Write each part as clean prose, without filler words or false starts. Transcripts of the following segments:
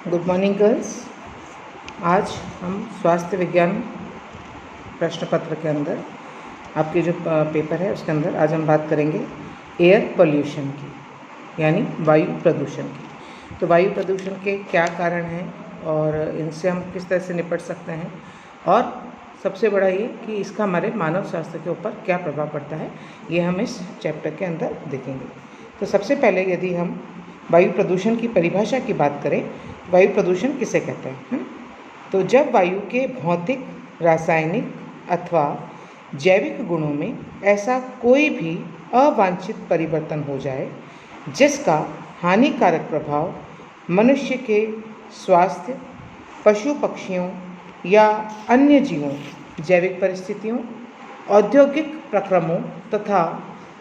Good morning girls. आज हम स्वास्थ्य विज्ञान प्रश्न पत्र के अंदर आपके जो पेपर है उसके अंदर आज हम बात करेंगे एयर पोल्यूशन की, यानी वायु प्रदूषण की। तो वायु प्रदूषण के क्या कारण हैं और इनसे हम किस तरह से निपट सकते हैं, और सबसे बड़ा ये कि इसका हमारे मानव स्वास्थ्य के ऊपर क्या प्रभाव पड़ता है, ये हम इस चैप्टर के अंदर देखेंगे। तो सबसे पहले यदि हम वायु प्रदूषण की परिभाषा की बात करें, वायु प्रदूषण किसे कहते हैं? तो जब वायु के भौतिक, रासायनिक अथवा जैविक गुणों में ऐसा कोई भी अवांछित परिवर्तन हो जाए जिसका हानिकारक प्रभाव मनुष्य के स्वास्थ्य, पशु पक्षियों या अन्य जीवों, जैविक परिस्थितियों, औद्योगिक प्रक्रमों तथा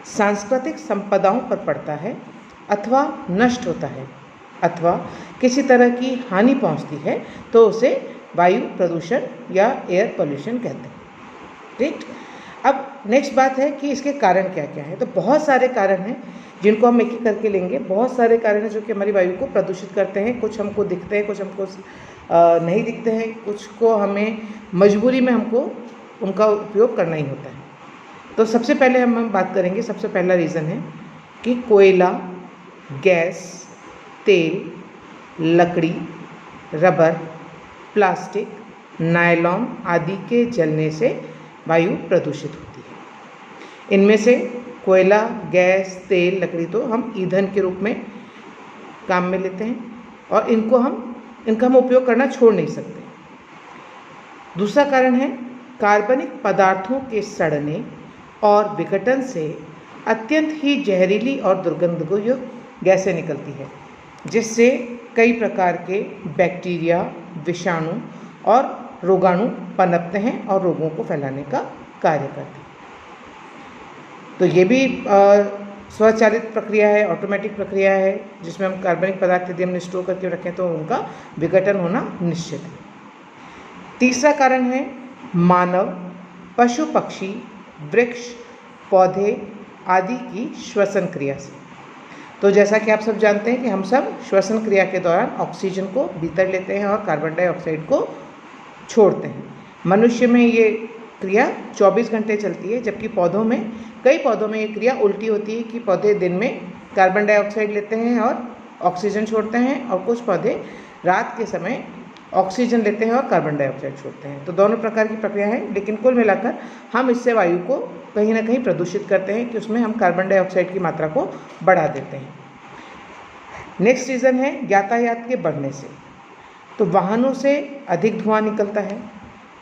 सांस्कृतिक संपदाओं पर पड़ता है अथवा नष्ट होता है अथवा किसी तरह की हानि पहुंचती है, तो उसे वायु प्रदूषण या एयर पोल्यूशन कहते हैं। ठीक। अब नेक्स्ट बात है कि इसके कारण क्या क्या है। तो बहुत सारे कारण हैं जिनको हम एक एक करके लेंगे। बहुत सारे कारण हैं जो कि हमारी वायु को प्रदूषित करते हैं। कुछ हमको दिखते हैं, कुछ हमको नहीं दिखते हैं, कुछ को हमें मजबूरी में हमको उनका उपयोग करना ही होता है। तो सबसे पहले हम बात करेंगे, सबसे पहला रीज़न है कि कोयला, गैस, तेल, लकड़ी, रबर, प्लास्टिक, नायलॉन आदि के जलने से वायु प्रदूषित होती है। इनमें से कोयला, गैस, तेल, लकड़ी तो हम ईंधन के रूप में काम में लेते हैं और इनका हम उपयोग करना छोड़ नहीं सकते। दूसरा कारण है कार्बनिक पदार्थों के सड़ने और विघटन से अत्यंत ही जहरीली और दुर्गंधयुक्त गैसें निकलती है, जिससे कई प्रकार के बैक्टीरिया, विषाणु और रोगाणु पनपते हैं और रोगों को फैलाने का कार्य करते हैं। तो ये भी स्वचालित प्रक्रिया है, ऑटोमेटिक प्रक्रिया है, जिसमें हम कार्बनिक पदार्थ यदि हमने स्टोर करके रखें तो उनका विघटन होना निश्चित है। तीसरा कारण है मानव, पशु पक्षी, वृक्ष, पौधे आदि की श्वसन क्रिया से। तो जैसा कि आप सब जानते हैं कि हम सब श्वसन क्रिया के दौरान ऑक्सीजन को भीतर लेते हैं और कार्बन डाइऑक्साइड को छोड़ते हैं। मनुष्य में ये क्रिया 24 घंटे चलती है, जबकि कई पौधों में ये क्रिया उल्टी होती है कि पौधे दिन में कार्बन डाइऑक्साइड लेते हैं और ऑक्सीजन छोड़ते हैं, और कुछ पौधे रात के समय ऑक्सीजन लेते हैं और कार्बन डाइऑक्साइड छोड़ते हैं। तो दोनों प्रकार की प्रक्रिया है, लेकिन कुल मिलाकर हम इससे वायु को कहीं ना कहीं प्रदूषित करते हैं कि उसमें हम कार्बन डाइऑक्साइड की मात्रा को बढ़ा देते हैं। नेक्स्ट रीज़न है यातायात के बढ़ने से। तो वाहनों से अधिक धुआं निकलता है।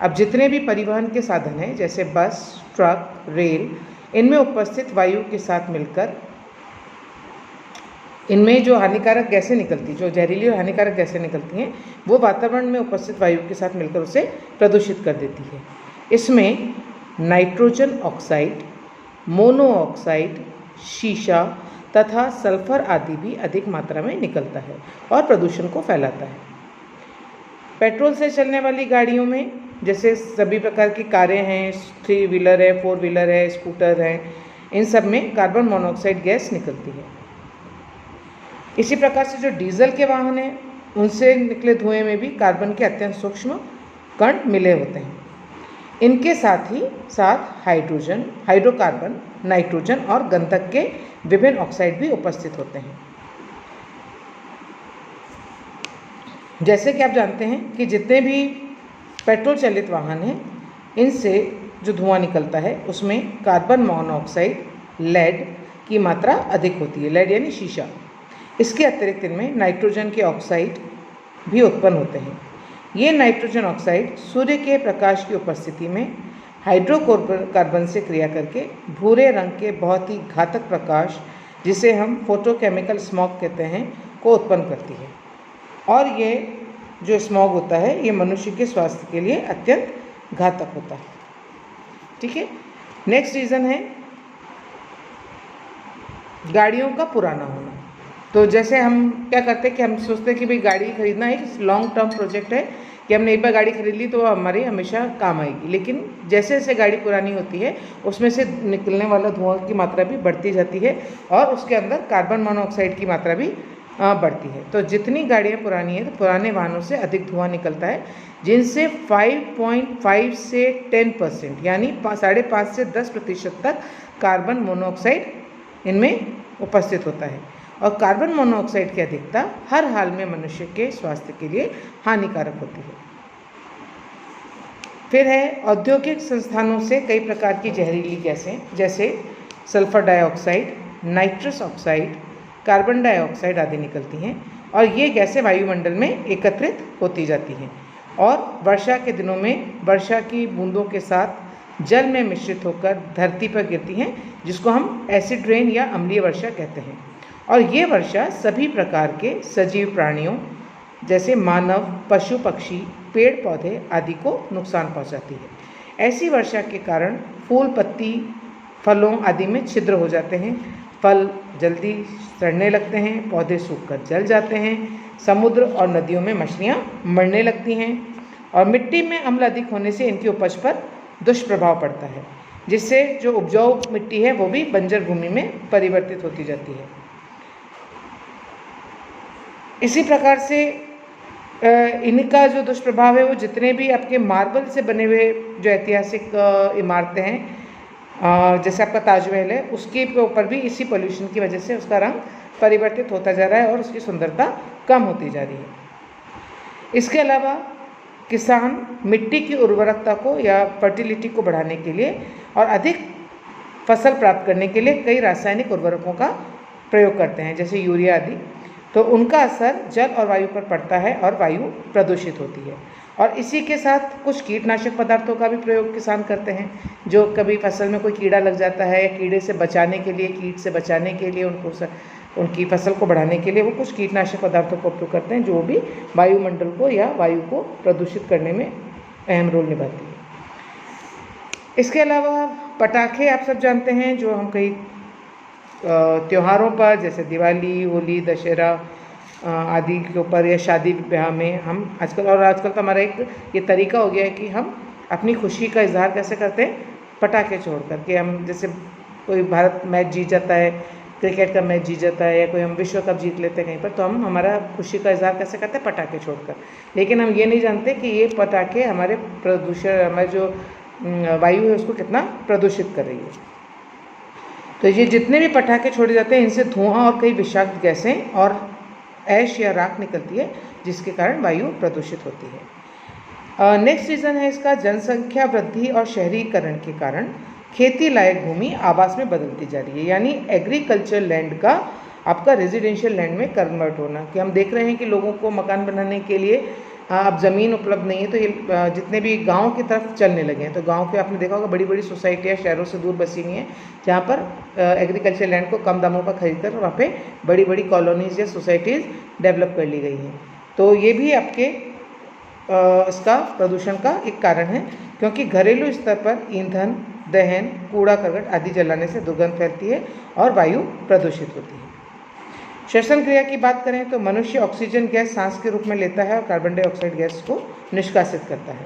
अब जितने भी परिवहन के साधन हैं, जैसे बस, ट्रक, रेल, इनमें उपस्थित वायु के साथ मिलकर इनमें जो हानिकारक गैसें निकलती, जो जहरीली और हानिकारक गैसें निकलती हैं, वो वातावरण में उपस्थित वायु के साथ मिलकर उसे प्रदूषित कर देती है। इसमें नाइट्रोजन ऑक्साइड, मोनोऑक्साइड, शीशा तथा सल्फर आदि भी अधिक मात्रा में निकलता है और प्रदूषण को फैलाता है। पेट्रोल से चलने वाली गाड़ियों में जैसे सभी प्रकार की कारें हैं, 3 व्हीलर है, 4 व्हीलर है, स्कूटर हैं, इन सब में कार्बन मोनोऑक्साइड गैस निकलती है। इसी प्रकार से जो डीजल के वाहन हैं, उनसे निकले धुएं में भी कार्बन के अत्यंत सूक्ष्म कण मिले होते हैं। इनके साथ ही साथ हाइड्रोकार्बन, नाइट्रोजन और गंधक के विभिन्न ऑक्साइड भी उपस्थित होते हैं। जैसे कि आप जानते हैं कि जितने भी पेट्रोल चालित वाहन हैं, इनसे जो धुआं निकलता है उसमें कार्बन मोनोऑक्साइड, लेड की मात्रा अधिक होती है, लेड यानी शीशा। इसके अतिरिक्त इनमें नाइट्रोजन के ऑक्साइड भी उत्पन्न होते हैं। ये नाइट्रोजन ऑक्साइड सूर्य के प्रकाश की उपस्थिति में हाइड्रोकार्बन से क्रिया करके भूरे रंग के बहुत ही घातक प्रकाश, जिसे हम फोटोकेमिकल स्मॉग कहते हैं, को उत्पन्न करती है। और ये जो स्मॉग होता है, ये मनुष्य के स्वास्थ्य के लिए अत्यंत घातक होता है। ठीक है। नेक्स्ट रीज़न है गाड़ियों का पुराना होना। तो जैसे हम क्या करते हैं कि हम सोचते हैं कि भाई गाड़ी खरीदना एक लॉन्ग टर्म प्रोजेक्ट है, कि हमने एक बार गाड़ी खरीद ली तो हमारी हमेशा काम आएगी, लेकिन जैसे जैसे गाड़ी पुरानी होती है उसमें से निकलने वाला धुआं की मात्रा भी बढ़ती जाती है और उसके अंदर कार्बन मोनोऑक्साइड की मात्रा भी बढ़ती है। तो जितनी गाड़ियाँ पुरानी हैं तो पुराने वाहनों से अधिक धुआं निकलता है, जिनसे 5.5 से 10% यानी 5.5 से 10% तक कार्बन मोनोऑक्साइड इनमें उपस्थित होता है। और कार्बन मोनोऑक्साइड की अधिकता हर हाल में मनुष्य के स्वास्थ्य के लिए हानिकारक होती है। फिर है औद्योगिक संस्थानों से कई प्रकार की जहरीली गैसें जैसे sulphur dioxide, nitrous oxide, carbon dioxide आदि निकलती हैं और ये गैसें वायुमंडल में एकत्रित होती जाती हैं और वर्षा के दिनों में वर्षा की बूंदों के साथ जल में मिश्रित होकर धरती पर गिरती हैं, जिसको हम एसिड रेन या अम्लीय वर्षा कहते हैं। और ये वर्षा सभी प्रकार के सजीव प्राणियों जैसे मानव, पशु पक्षी, पेड़ पौधे आदि को नुकसान पहुंचाती है। ऐसी वर्षा के कारण फूल, पत्ती, फलों आदि में छिद्र हो जाते हैं, फल जल्दी सड़ने लगते हैं, पौधे सूखकर जल जाते हैं, समुद्र और नदियों में मछलियाँ मरने लगती हैं और मिट्टी में अम्ल अधिक होने से इनकी उपज पर दुष्प्रभाव पड़ता है, जिससे जो उपजाऊ मिट्टी है वो भी बंजर भूमि में परिवर्तित होती जाती है। इसी प्रकार से इनका जो दुष्प्रभाव है वो जितने भी आपके मार्बल से बने हुए जो ऐतिहासिक इमारतें हैं, जैसे आपका ताजमहल है, उसके ऊपर भी इसी पोल्यूशन की वजह से उसका रंग परिवर्तित होता जा रहा है और उसकी सुंदरता कम होती जा रही है। इसके अलावा किसान मिट्टी की उर्वरकता को या फर्टिलिटी को बढ़ाने के लिए और अधिक फसल प्राप्त करने के लिए कई रासायनिक उर्वरकों का प्रयोग करते हैं जैसे यूरिया आदि। तो उनका असर जल और वायु पर पड़ता है और वायु प्रदूषित होती है। और इसी के साथ कुछ कीटनाशक पदार्थों का भी प्रयोग किसान करते हैं, जो कभी फसल में कोई कीड़ा लग जाता है या कीड़े से बचाने के लिए, कीट से बचाने के लिए, उनकी फसल को बढ़ाने के लिए वो कुछ कीटनाशक पदार्थों का उपयोग करते हैं, जो भी वायुमंडल को या वायु को प्रदूषित करने में अहम रोल निभाती है। इसके अलावा पटाखे आप सब जानते हैं, जो हम कई त्योहारों पर जैसे दिवाली, होली, दशहरा आदि के ऊपर या शादी ब्याह में हम आजकल तो हमारा एक ये तरीका हो गया है कि हम अपनी खुशी का इजहार कैसे करते हैं, पटाखे छोड़ कर के। हम जैसे कोई भारत मैच जीत जाता है, क्रिकेट का मैच जीत जाता है या कोई हम विश्व कप जीत लेते हैं कहीं पर, तो हम हमारा खुशी का इजहार कैसे करते हैं, पटाखे छोड़कर। लेकिन हम ये नहीं जानते कि ये पटाखे हमारे हमारे जो वायु है उसको कितना प्रदूषित कर रही है। तो ये जितने भी पटाखे छोड़े जाते हैं इनसे धुआं और कई विषाक्त गैसें और ऐश या राख निकलती है, जिसके कारण वायु प्रदूषित होती है। नेक्स्ट रीज़न है इसका जनसंख्या वृद्धि और शहरीकरण के कारण खेती लायक भूमि आवास में बदलती जा रही है, यानी एग्रीकल्चर लैंड का आपका रेजिडेंशियल लैंड में कन्वर्ट होना। कि हम देख रहे हैं कि लोगों को मकान बनाने के लिए अब ज़मीन उपलब्ध नहीं है, तो ये जितने भी गांव की तरफ चलने लगे हैं। तो गांव के आपने देखा होगा बड़ी बड़ी सोसाइटियाँ शहरों से दूर बसी हुई हैं, जहाँ पर एग्रीकल्चर लैंड को कम दामों पर खरीद कर वहाँ पे बड़ी बड़ी कॉलोनीज़ या सोसाइटीज़ डेवलप कर ली गई हैं। तो ये भी आपके इसका प्रदूषण का एक कारण है, क्योंकि घरेलू स्तर पर ईंधन, दहन, कूड़ा करकट आदि जलाने से दुर्गंध फैलती है और वायु प्रदूषित होती है। श्वसन क्रिया की बात करें तो मनुष्य ऑक्सीजन गैस सांस के रूप में लेता है और कार्बन डाइऑक्साइड गैस को निष्कासित करता है।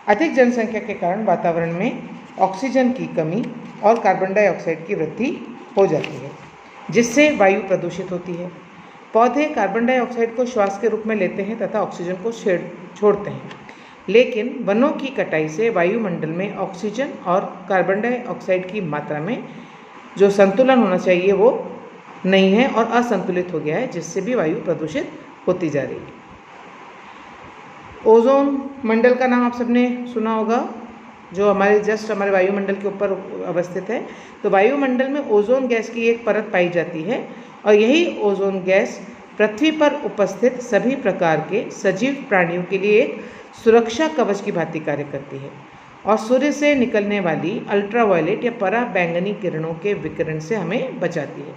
अधिक जनसंख्या के कारण वातावरण में ऑक्सीजन की कमी और कार्बन डाइऑक्साइड की वृद्धि हो जाती है, जिससे वायु प्रदूषित होती है। पौधे कार्बन डाइऑक्साइड को श्वास के रूप में लेते हैं तथा ऑक्सीजन को छोड़ते हैं, लेकिन वनों की कटाई से वायुमंडल में ऑक्सीजन और कार्बन डाइऑक्साइड की मात्रा में जो संतुलन होना चाहिए वो नहीं है और असंतुलित हो गया है, जिससे भी वायु प्रदूषित होती जा रही है। ओजोन मंडल का नाम आप सबने सुना होगा, जो हमारे वायुमंडल के ऊपर अवस्थित है। तो वायुमंडल में ओजोन गैस की एक परत पाई जाती है और यही ओजोन गैस पृथ्वी पर उपस्थित सभी प्रकार के सजीव प्राणियों के लिए एक सुरक्षा कवच की भांति कार्य करती है और सूर्य से निकलने वाली अल्ट्रावायलेट या पराबैंगनी किरणों के विकिरण से हमें बचाती है।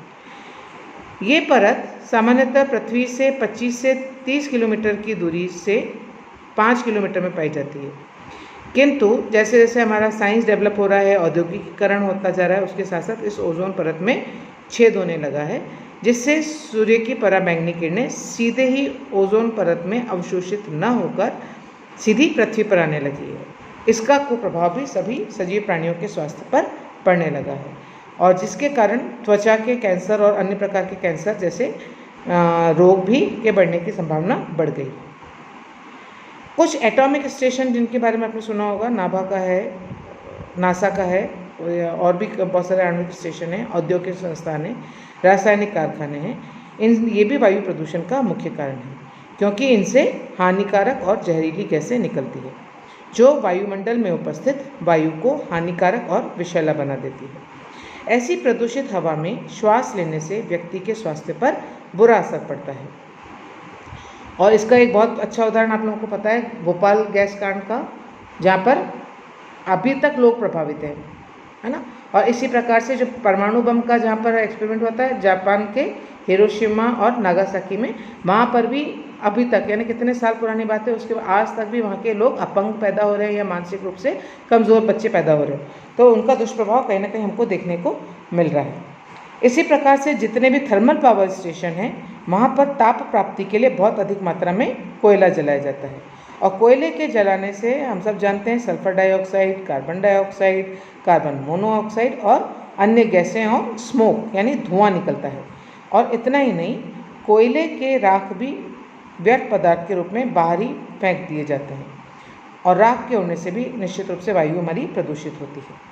ये परत सामान्यतः पृथ्वी से 25 से 30 किलोमीटर की दूरी से 5 किलोमीटर में पाई जाती है, किंतु जैसे जैसे हमारा साइंस डेवलप हो रहा है, औद्योगिकीकरण होता जा रहा है, उसके साथ साथ इस ओजोन परत में छेद होने लगा है, जिससे सूर्य की पराबैंगनी किरणें सीधे ही ओजोन परत में अवशोषित न होकर सीधी पृथ्वी पर आने लगी है। इसका कुप्रभाव भी सभी सजीव प्राणियों के स्वास्थ्य पर पड़ने लगा है और जिसके कारण त्वचा के कैंसर और अन्य प्रकार के कैंसर जैसे रोग भी के बढ़ने की संभावना बढ़ गई। कुछ एटॉमिक स्टेशन जिनके बारे में आपने सुना होगा, नाभा का है, नासा का है, और भी बहुत सारे आणविक स्टेशन हैं, औद्योगिक संस्थान हैं, रासायनिक कारखाने हैं। ये भी वायु प्रदूषण का मुख्य कारण है, क्योंकि इनसे हानिकारक और जहरीली गैसें निकलती है जो वायुमंडल में उपस्थित वायु को हानिकारक और विषैला बना देती है। ऐसी प्रदूषित हवा में श्वास लेने से व्यक्ति के स्वास्थ्य पर बुरा असर पड़ता है। और इसका एक बहुत अच्छा उदाहरण आप लोगों को पता है, भोपाल गैस कांड का, जहाँ पर अभी तक लोग प्रभावित हैं, है ना। और इसी प्रकार से जो परमाणु बम का जहाँ पर एक्सपेरिमेंट होता है जापान के हिरोशिमा और नागासाकी में, वहाँ पर भी अभी तक, यानी कितने साल पुरानी बात है, उसके आज तक भी वहाँ के लोग अपंग पैदा हो रहे हैं या मानसिक रूप से कमज़ोर बच्चे पैदा हो रहे हैं। तो उनका दुष्प्रभाव कहीं ना कहीं हमको देखने को मिल रहा है। इसी प्रकार से जितने भी थर्मल पावर स्टेशन हैं, वहाँ पर ताप प्राप्ति के लिए बहुत अधिक मात्रा में कोयला जलाया जाता है। और कोयले के जलाने से हम सब जानते हैं sulphur dioxide, carbon dioxide, carbon monoxide और अन्य गैसें और स्मोक यानी धुआं निकलता है। और इतना ही नहीं, कोयले के राख भी व्यर्थ पदार्थ के रूप में बाहर ही फेंक दिए जाते हैं, और राख के उड़ने से भी निश्चित रूप से वायु हमारी प्रदूषित होती है।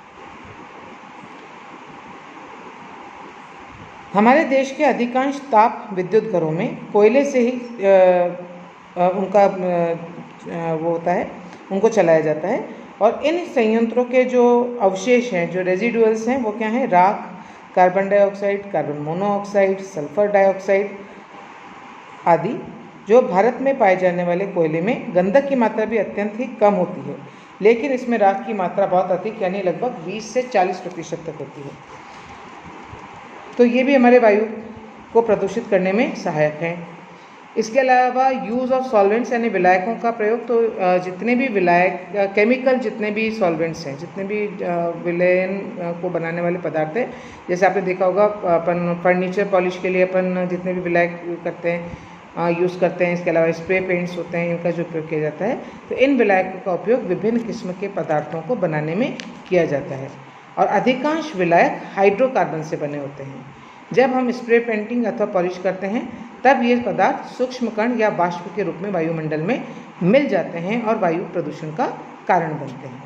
हमारे देश के अधिकांश ताप विद्युत घरों में कोयले से ही उनका वो होता है, उनको चलाया जाता है। और इन संयंत्रों के जो अवशेष हैं, जो रेजिडुअल्स हैं, वो क्या हैं? राख, carbon dioxide, carbon monoxide, sulphur dioxide आदि। जो भारत में पाए जाने वाले कोयले में गंधक की मात्रा भी अत्यंत ही कम होती है, लेकिन इसमें राख की मात्रा बहुत अधिक, यानी लगभग 20 से 40% तक होती है। तो ये भी हमारे वायु को प्रदूषित करने में सहायक हैं। इसके अलावा यूज़ ऑफ सॉल्वेंट्स यानी विलायकों का प्रयोग, तो जितने भी विलायक केमिकल, जितने भी सॉल्वेंट्स हैं, जितने भी विलयन को बनाने वाले पदार्थ हैं, जैसे आपने देखा होगा अपन फर्नीचर पॉलिश के लिए अपन जितने भी विलायक करते हैं, यूज़ करते हैं। इसके अलावा स्प्रे पेंट्स होते हैं, इनका जो उपयोग किया जाता है। तो इन विलायकों का उपयोग विभिन्न किस्म के पदार्थों को बनाने में किया जाता है, और अधिकांश विलायक हाइड्रोकार्बन से बने होते हैं। जब हम स्प्रे पेंटिंग अथवा पॉलिश करते हैं, तब ये पदार्थ सूक्ष्म कण या वाष्प के रूप में वायुमंडल में मिल जाते हैं और वायु प्रदूषण का कारण बनते हैं।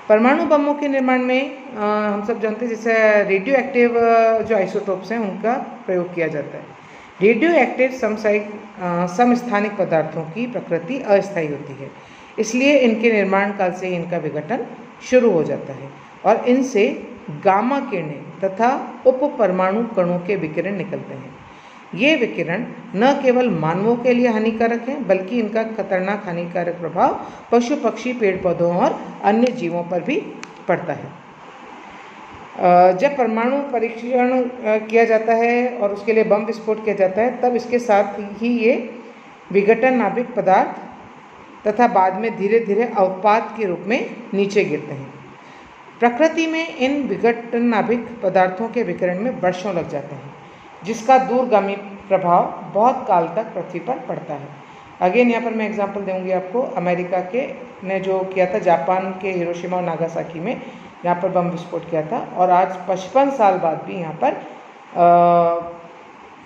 परमाणु बमों के निर्माण में हम सब जानते हैं, जैसे रेडियो एक्टिव जो आइसोटोप्स हैं, उनका प्रयोग किया जाता है। रेडियो एक्टिव समस्थानिक पदार्थों की प्रकृति अस्थायी होती है, इसलिए इनके निर्माण काल से इनका विघटन शुरू हो जाता है, और इनसे गामा किरणें तथा उप परमाणु कणों के विकिरण निकलते हैं। ये विकिरण न केवल मानवों के लिए हानिकारक हैं, बल्कि इनका खतरनाक हानिकारक प्रभाव पशु पक्षी, पेड़ पौधों और अन्य जीवों पर भी पड़ता है। जब परमाणु परीक्षण किया जाता है और उसके लिए बम विस्फोट किया जाता है, तब इसके साथ ही ये विघटन नाभिक पदार्थ तथा बाद में धीरे धीरे अवपात के रूप में नीचे गिरते हैं। प्रकृति में इन विघटन नाभिक पदार्थों के विकिरण में वर्षों लग जाते हैं, जिसका दूरगामी प्रभाव बहुत काल तक पृथ्वी पर पड़ता है। अगेन यहाँ पर मैं एग्जांपल दूंगी आपको। अमेरिका के ने जो किया था, जापान के हिरोशिमा और नागासाकी में यहाँ पर बम विस्फोट किया था, और आज 55 साल बाद भी यहाँ पर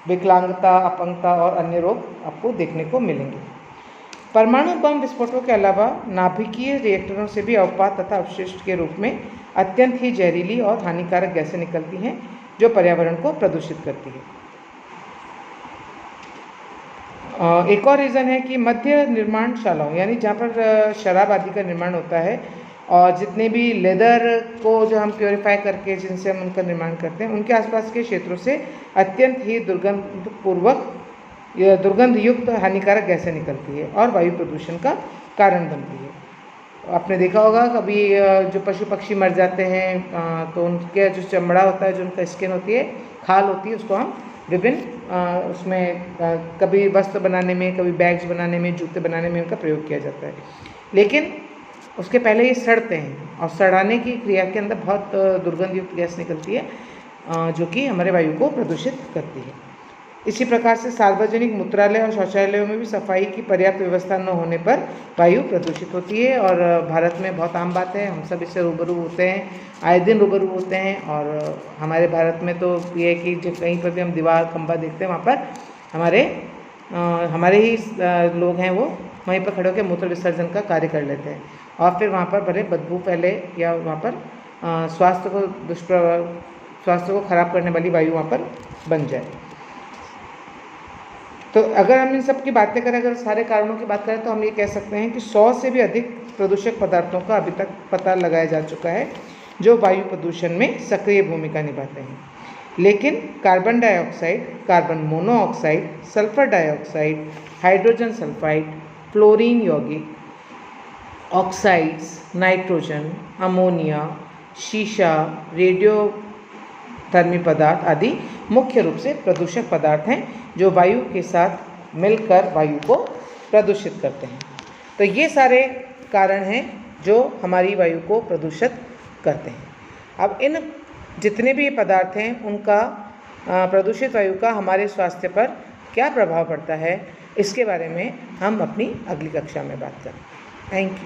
विकलांगता, अपंगता और अन्य रोग आपको देखने को मिलेंगे। परमाणु बम विस्फोटों के अलावा नाभिकीय रिएक्टरों से भी अवपात तथा अवशिष्ट के रूप में अत्यंत ही जहरीली और हानिकारक गैसें निकलती हैं, जो पर्यावरण को प्रदूषित करती है। एक और रीज़न है कि मध्य निर्माण शालाओं, यानी जहाँ पर शराब आदि का निर्माण होता है, और जितने भी लेदर को जो हम प्योरीफाई करके जिनसे हम उनका निर्माण करते हैं, उनके आसपास के क्षेत्रों से अत्यंत ही दुर्गंध युक्त हानिकारक गैसें निकलती है और वायु प्रदूषण का कारण बनती है। आपने देखा होगा कभी जो पशु पक्षी मर जाते हैं, तो उनके जो चमड़ा होता है, जो उनका स्किन होती है, खाल होती है, उसको हम विभिन्न उसमें कभी वस्त्र बनाने में, कभी बैग्स बनाने में, जूते बनाने में उनका प्रयोग किया जाता है। लेकिन उसके पहले ये सड़ते हैं, और सड़ाने की क्रिया के अंदर बहुत दुर्गंधयुक्त गैस निकलती है, जो कि हमारे वायु को प्रदूषित करती है। इसी प्रकार से सार्वजनिक मूत्रालय और शौचालयों में भी सफाई की पर्याप्त व्यवस्था न होने पर वायु प्रदूषित होती है, और भारत में बहुत आम बात है, हम सब इससे रूबरू होते हैं, आए दिन रूबरू होते हैं। और हमारे भारत में तो ये है कि जो कहीं पर भी हम दीवार खंबा देखते हैं, वहाँ पर हमारे ही लोग हैं, वो वहीं पर खड़े होकर मूत्र विसर्जन का कार्य कर लेते हैं और फिर वहाँ पर भले बदबू फैले या वहाँ पर स्वास्थ्य को खराब करने वाली वायु वहाँ पर बन जाए। तो अगर हम इन सब की बातें करें, अगर सारे कारणों की बात करें, तो हम ये कह सकते हैं कि 100 से भी अधिक प्रदूषक पदार्थों का अभी तक पता लगाया जा चुका है जो वायु प्रदूषण में सक्रिय भूमिका निभाते हैं। लेकिन carbon dioxide, carbon monoxide, sulphur dioxide, hydrogen sulphide, fluorine यौगिक, ऑक्साइड्स, नाइट्रोजन, अमोनिया, शीशा, रेडियोधर्मी पदार्थ आदि मुख्य रूप से प्रदूषक पदार्थ हैं जो वायु के साथ मिलकर वायु को प्रदूषित करते हैं। तो ये सारे कारण हैं जो हमारी वायु को प्रदूषित करते हैं। अब इन जितने भी पदार्थ हैं उनका प्रदूषित वायु का हमारे स्वास्थ्य पर क्या प्रभाव पड़ता है, इसके बारे में हम अपनी अगली कक्षा में बात करें। Thank you.